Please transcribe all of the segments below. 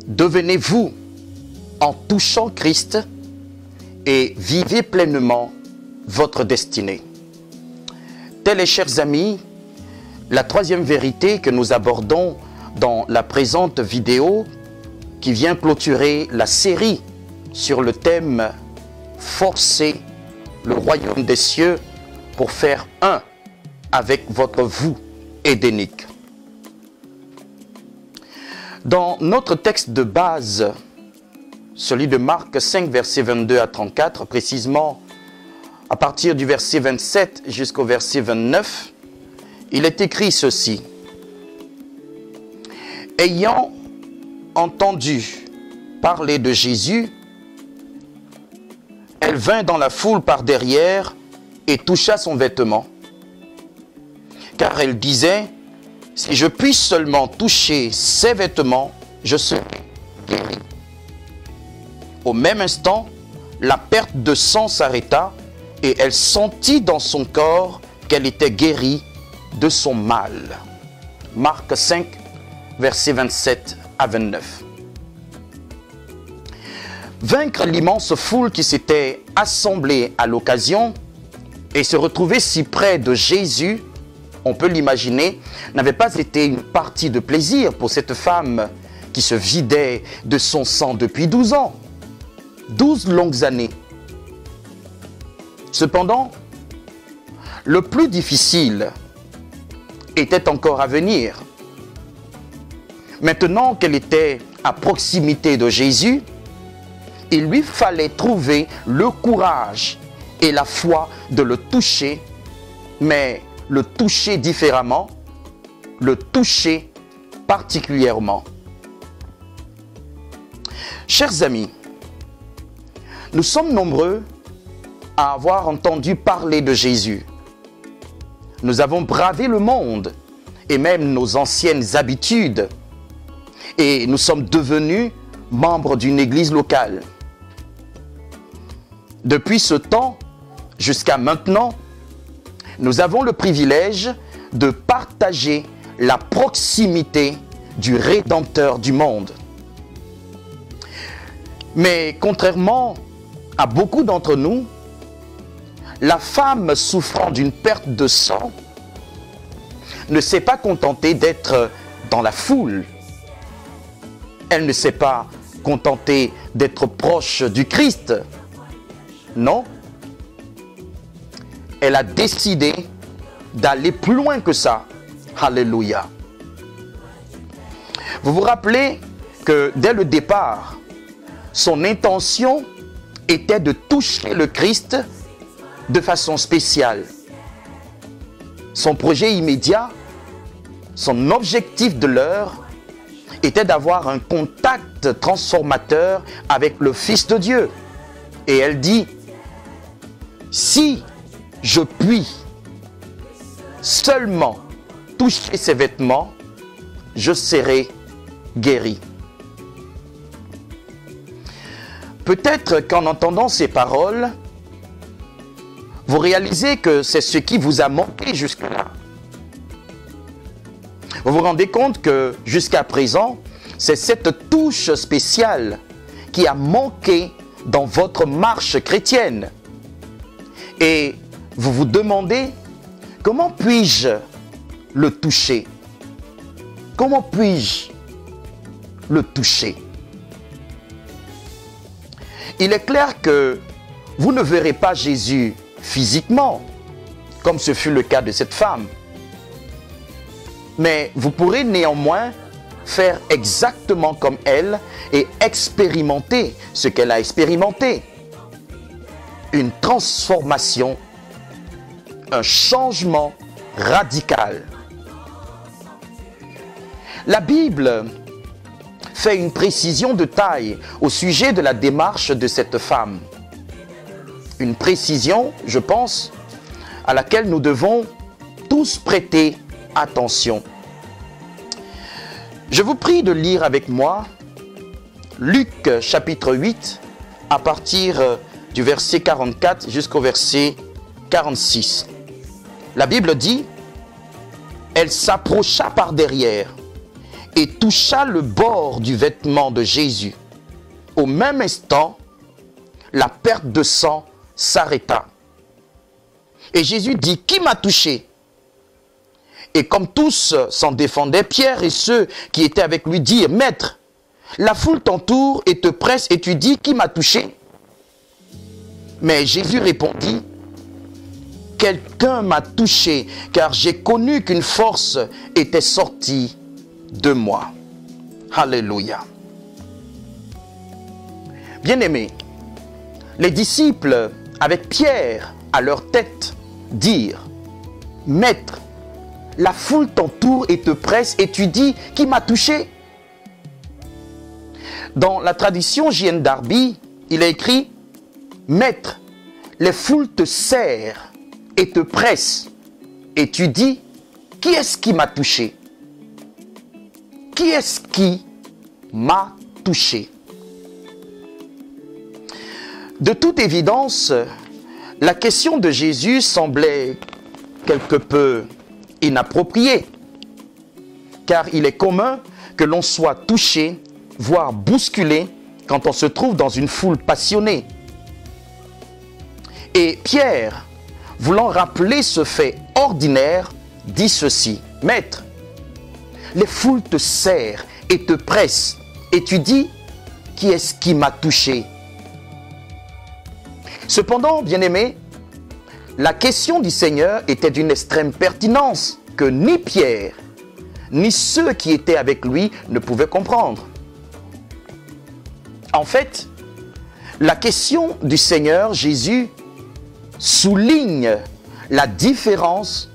Devenez-vous en touchant Christ et vivez pleinement votre destinée. Telle est, chers amis, la troisième vérité que nous abordons dans la présente vidéo qui vient clôturer la série sur le thème « Forcez le royaume des cieux pour faire un avec votre vous édénique ». Dans notre texte de base, celui de Marc 5, versets 22 à 34, précisément à partir du verset 27 jusqu'au verset 29, il est écrit ceci. « Ayant entendu parler de Jésus, elle vint dans la foule par derrière et toucha son vêtement. Car elle disait, « Si je puisse seulement toucher ses vêtements, je serai guérie. » Au même instant, la perte de sang s'arrêta et elle sentit dans son corps qu'elle était guérie de son mal. Marc 5, versets 27 à 29. Vaincre l'immense foule qui s'était assemblée à l'occasion et se retrouver si près de Jésus, on peut l'imaginer, n'avait pas été une partie de plaisir pour cette femme qui se vidait de son sang depuis 12 ans. 12 longues années. Cependant, le plus difficile était encore à venir. Maintenant qu'elle était à proximité de Jésus, il lui fallait trouver le courage et la foi de le toucher, mais le toucher différemment, le toucher particulièrement. Chers amis, nous sommes nombreux à avoir entendu parler de Jésus. Nous avons bravé le monde et même nos anciennes habitudes et nous sommes devenus membres d'une église locale. Depuis ce temps jusqu'à maintenant, nous avons le privilège de partager la proximité du Rédempteur du monde. Mais contrairement à beaucoup d'entre nous, la femme souffrant d'une perte de sang ne s'est pas contentée d'être dans la foule. Elle ne s'est pas contentée d'être proche du Christ. Non. Elle a décidé d'aller plus loin que ça. Alléluia. Vous vous rappelez que dès le départ, son intention était de toucher le Christ de façon spéciale. Son projet immédiat, son objectif de l'heure, était d'avoir un contact transformateur avec le Fils de Dieu. Et elle dit, si je puis seulement toucher ses vêtements, je serai guéri. Peut-être qu'en entendant ces paroles, vous réalisez que c'est ce qui vous a manqué jusque-là. Vous vous rendez compte que jusqu'à présent, c'est cette touche spéciale qui a manqué dans votre marche chrétienne. Et vous vous demandez, comment puis-je le toucher? Comment puis-je le toucher? Il est clair que vous ne verrez pas Jésus physiquement, comme ce fut le cas de cette femme. Mais vous pourrez néanmoins faire exactement comme elle et expérimenter ce qu'elle a expérimenté. Une transformation, un changement radical. La Bible fait une précision de taille au sujet de la démarche de cette femme. Une précision, je pense, à laquelle nous devons tous prêter attention. Je vous prie de lire avec moi Luc chapitre 8 à partir du verset 44 jusqu'au verset 46. La Bible dit, « Elle s'approcha par derrière et toucha le bord du vêtement de Jésus. Au même instant, la perte de sang s'arrêta. Et Jésus dit, qui m'a touché? Et comme tous s'en défendaient, Pierre et ceux qui étaient avec lui dirent, Maître, la foule t'entoure et te presse et tu dis, qui m'a touché? Mais Jésus répondit, quelqu'un m'a touché, car j'ai connu qu'une force était sortie de moi. Alléluia. Bien-aimés, les disciples, avec Pierre à leur tête, dirent, Maître, la foule t'entoure et te presse et tu dis, qui m'a touché? Dans la tradition J.N. Darby, il est écrit, Maître, les foules te serrent et te pressent et tu dis, qui est-ce qui m'a touché? Qui est-ce qui m'a touché? De toute évidence, la question de Jésus semblait quelque peu inappropriée, car il est commun que l'on soit touché, voire bousculé, quand on se trouve dans une foule passionnée. Et Pierre, voulant rappeler ce fait ordinaire, dit ceci, Maître, les foules te serrent et te pressent, et tu dis, qui est-ce qui m'a touché? Cependant, bien-aimés, la question du Seigneur était d'une extrême pertinence que ni Pierre, ni ceux qui étaient avec lui ne pouvaient comprendre. En fait, la question du Seigneur Jésus souligne la différence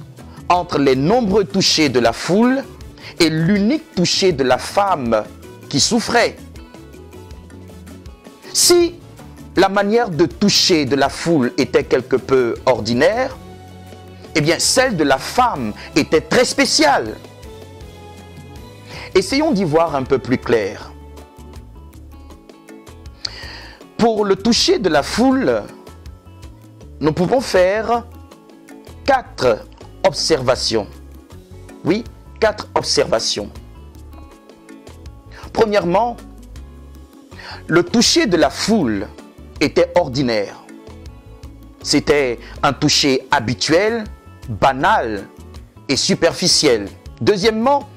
entre les nombreux touchés de la foule et l'unique touché de la femme qui souffrait. Si la manière de toucher de la foule était quelque peu ordinaire, eh bien celle de la femme était très spéciale. Essayons d'y voir un peu plus clair. Pour le toucher de la foule, nous pouvons faire 4 observations. Oui, 4 observations. Premièrement, le toucher de la foule était ordinaire. C'était un toucher habituel, banal et superficiel. Deuxièmement,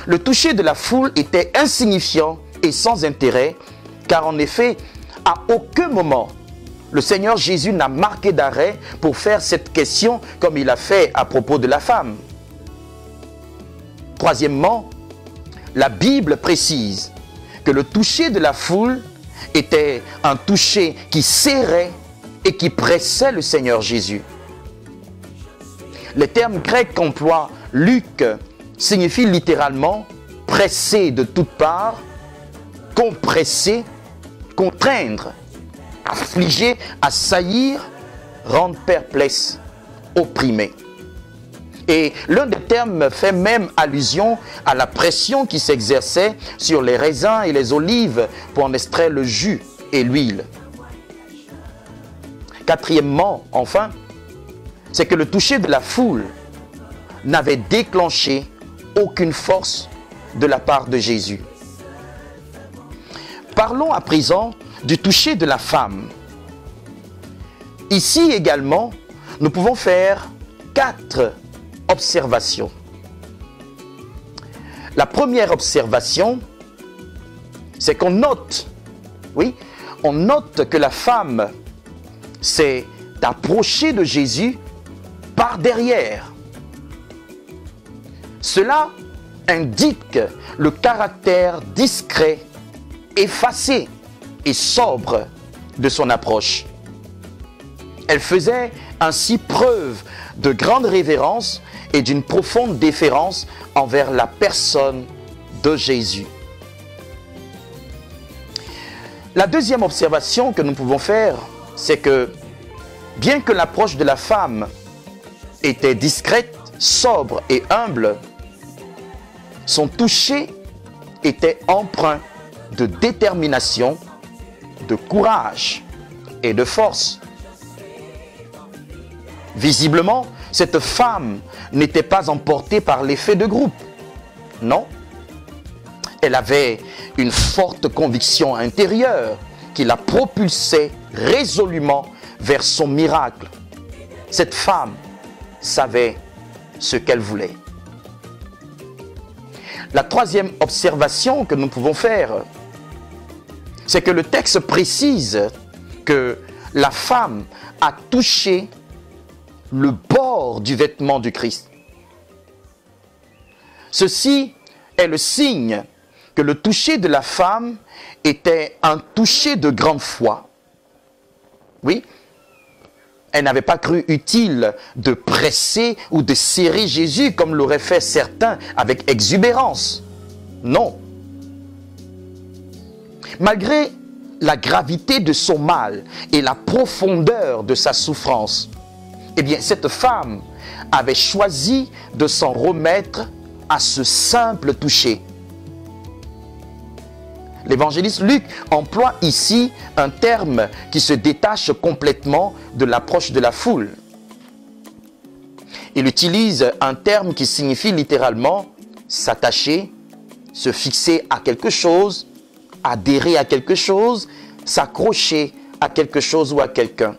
le toucher de la foule était insignifiant et sans intérêt, car en effet, à aucun moment, le Seigneur Jésus n'a marqué d'arrêt pour faire cette question comme il a fait à propos de la femme. Troisièmement, la Bible précise que le toucher de la foule était un toucher qui serrait et qui pressait le Seigneur Jésus. Les termes grecs qu'emploie Luc signifient littéralement presser de toutes parts, compresser, contraindre, affliger, assaillir, rendre perplexe, opprimer. Et l'un des termes fait même allusion à la pression qui s'exerçait sur les raisins et les olives pour en extraire le jus et l'huile. Quatrièmement, enfin, c'est que le toucher de la foule n'avait déclenché aucune force de la part de Jésus. Parlons à présent du toucher de la femme. Ici également, nous pouvons faire 4 observations. La première observation, c'est qu'on note, oui, on note que la femme s'est approchée de Jésus par derrière. Cela indique le caractère discret, effacé et sobre de son approche. Elle faisait ainsi preuve de grande révérence et d'une profonde déférence envers la personne de Jésus. La deuxième observation que nous pouvons faire, c'est que bien que l'approche de la femme était discrète, sobre et humble, son toucher était empreint de détermination, de courage et de force. Visiblement, cette femme n'était pas emportée par l'effet de groupe. Non, Elle avait une forte conviction intérieure qui la propulsait résolument vers son miracle. Cette femme savait ce qu'elle voulait. La troisième observation que nous pouvons faire, c'est que le texte précise que la femme a touché le bord du vêtement du Christ. Ceci est le signe que le toucher de la femme était un toucher de grande foi. Oui, elle n'avait pas cru utile de presser ou de serrer Jésus comme l'auraient fait certains avec exubérance. Non. Malgré la gravité de son mal et la profondeur de sa souffrance, eh bien, cette femme avait choisi de s'en remettre à ce simple toucher. L'évangéliste Luc emploie ici un terme qui se détache complètement de l'approche de la foule. Il utilise un terme qui signifie littéralement s'attacher, se fixer à quelque chose, adhérer à quelque chose, s'accrocher à quelque chose ou à quelqu'un.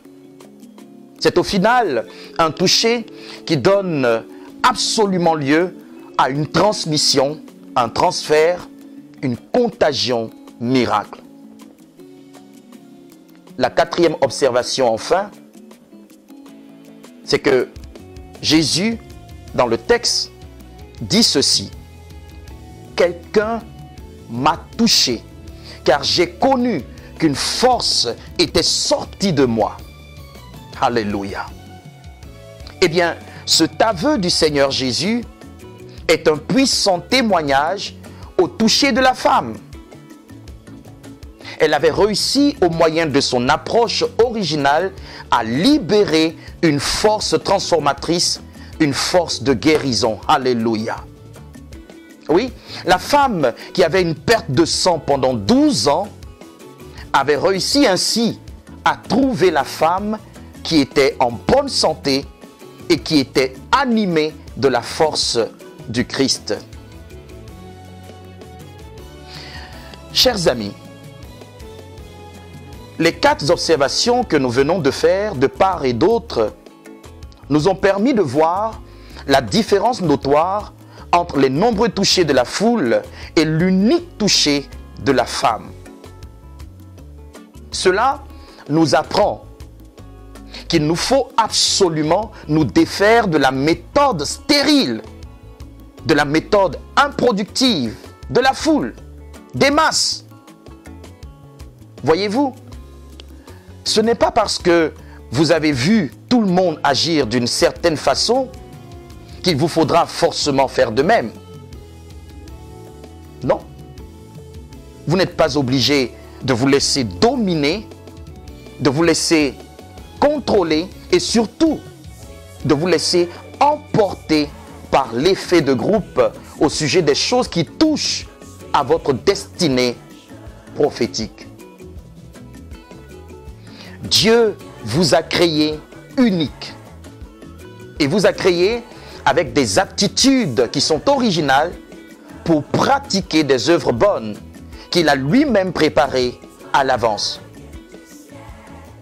C'est au final un toucher qui donne absolument lieu à une transmission, un transfert, une contagion miracle. La quatrième observation enfin, c'est que Jésus, dans le texte, dit ceci: quelqu'un m'a touché, car j'ai connu qu'une force était sortie de moi. Alléluia. Eh bien, cet aveu du Seigneur Jésus est un puissant témoignage au toucher de la femme. Elle avait réussi, au moyen de son approche originale, à libérer une force transformatrice, une force de guérison. Alléluia. Oui, la femme qui avait une perte de sang pendant 12 ans avait réussi ainsi à trouver la femme qui était en bonne santé et qui était animée de la force du Christ. Chers amis, les 4 observations que nous venons de faire de part et d'autre nous ont permis de voir la différence notoire entre les nombreux touchés de la foule et l'unique toucher de la femme. Cela nous apprend qu'il nous faut absolument nous défaire de la méthode stérile, de la méthode improductive, de la foule, des masses. Voyez-vous, ce n'est pas parce que vous avez vu tout le monde agir d'une certaine façon qu'il vous faudra forcément faire de même. Non. Vous n'êtes pas obligé de vous laisser dominer, de vous laisser contrôler et surtout de vous laisser emporter par l'effet de groupe au sujet des choses qui touchent à votre destinée prophétique. Dieu vous a créé unique et vous a créé avec des aptitudes qui sont originales pour pratiquer des œuvres bonnes qu'il a lui-même préparées à l'avance.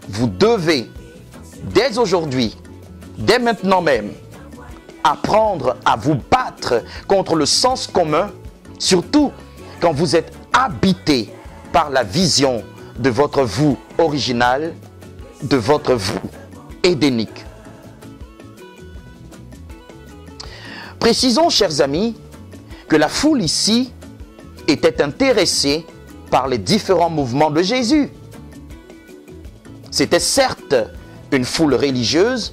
Vous devez, dès aujourd'hui, dès maintenant même, apprendre à vous battre contre le sens commun, surtout quand vous êtes habité par la vision de votre vous original, de votre vous édénique. Précisons, chers amis, que la foule ici était intéressée par les différents mouvements de Jésus. C'était certes une foule religieuse,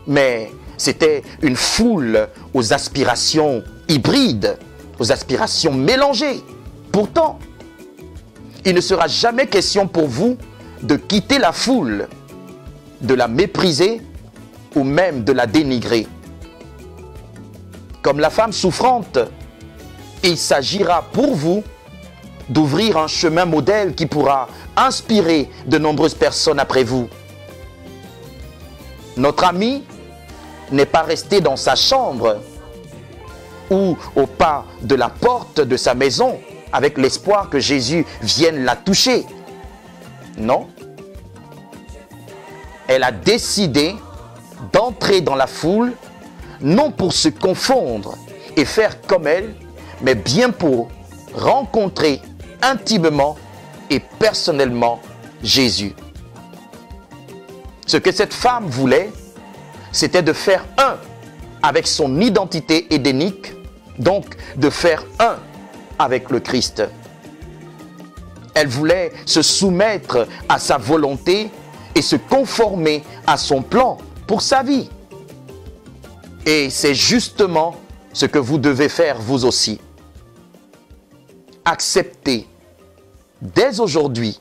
mais c'était une foule aux aspirations hybrides, aux aspirations mélangées. Pourtant, il ne sera jamais question pour vous de quitter la foule, de la mépriser ou même de la dénigrer. Comme la femme souffrante, il s'agira pour vous d'ouvrir un chemin modèle qui pourra inspirer de nombreuses personnes après vous. Notre ami n'est pas resté dans sa chambre ou au pas de la porte de sa maison avec l'espoir que Jésus vienne la toucher. Non. Elle a décidé d'entrer dans la foule, non pour se confondre et faire comme elle, mais bien pour rencontrer intimement et personnellement Jésus. Ce que cette femme voulait, c'était de faire un avec son identité édénique, donc de faire un avec le Christ. Elle voulait se soumettre à sa volonté et se conformer à son plan pour sa vie. Et c'est justement ce que vous devez faire vous aussi. Acceptez dès aujourd'hui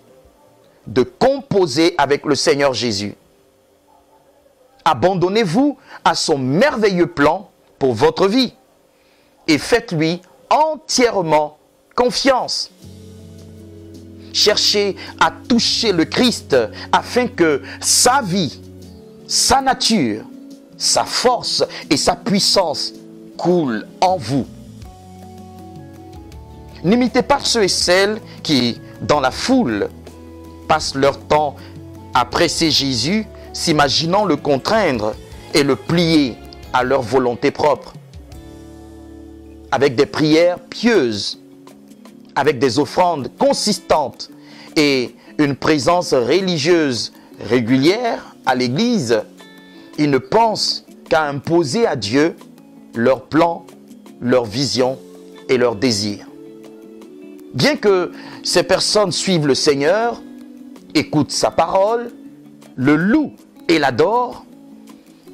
de composer avec le Seigneur Jésus. Abandonnez-vous à son merveilleux plan pour votre vie et faites-lui entièrement confiance. Cherchez à toucher le Christ afin que sa vie, sa nature, sa force et sa puissance coulent en vous. N'imitez pas ceux et celles qui, dans la foule, passent leur temps à presser Jésus, s'imaginant le contraindre et le plier à leur volonté propre. Avec des prières pieuses, avec des offrandes consistantes et une présence religieuse régulière à l'église, ils ne pensent qu'à imposer à Dieu leurs plans, leurs visions et leurs désirs. Bien que ces personnes suivent le Seigneur, écoutent sa parole, le louent et l'adorent,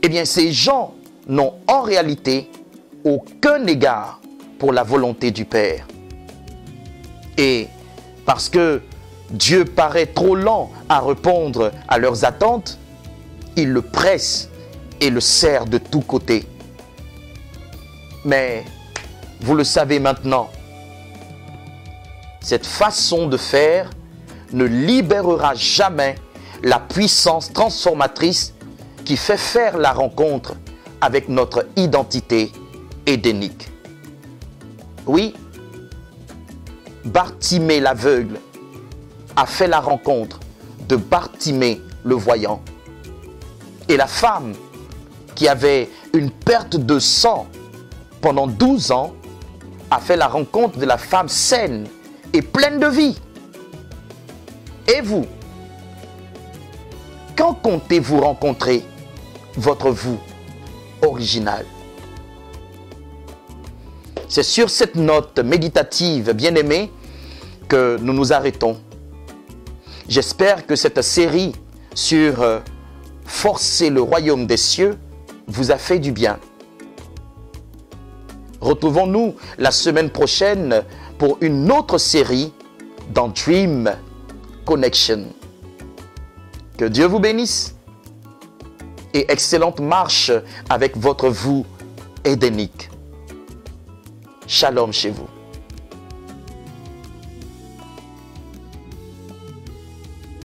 eh bien ces gens n'ont en réalité aucun égard pour la volonté du Père. Et parce que Dieu paraît trop lent à répondre à leurs attentes, ils le pressent et le serrent de tous côtés. Mais vous le savez maintenant, cette façon de faire ne libérera jamais la puissance transformatrice qui fait faire la rencontre avec notre identité édénique. Oui, Bartimée l'aveugle a fait la rencontre de Bartimée le voyant. Et la femme qui avait une perte de sang pendant 12 ans a fait la rencontre de la femme saine et pleine de vie. Et vous, quand comptez-vous rencontrer votre vous original? C'est sur cette note méditative, bien-aimée, que nous nous arrêtons. J'espère que cette série sur forcer le royaume des cieux vous a fait du bien. Retrouvons-nous la semaine prochaine pour une autre série dans Dream Connection. Que Dieu vous bénisse et excellente marche avec votre vous édénique. Shalom chez vous.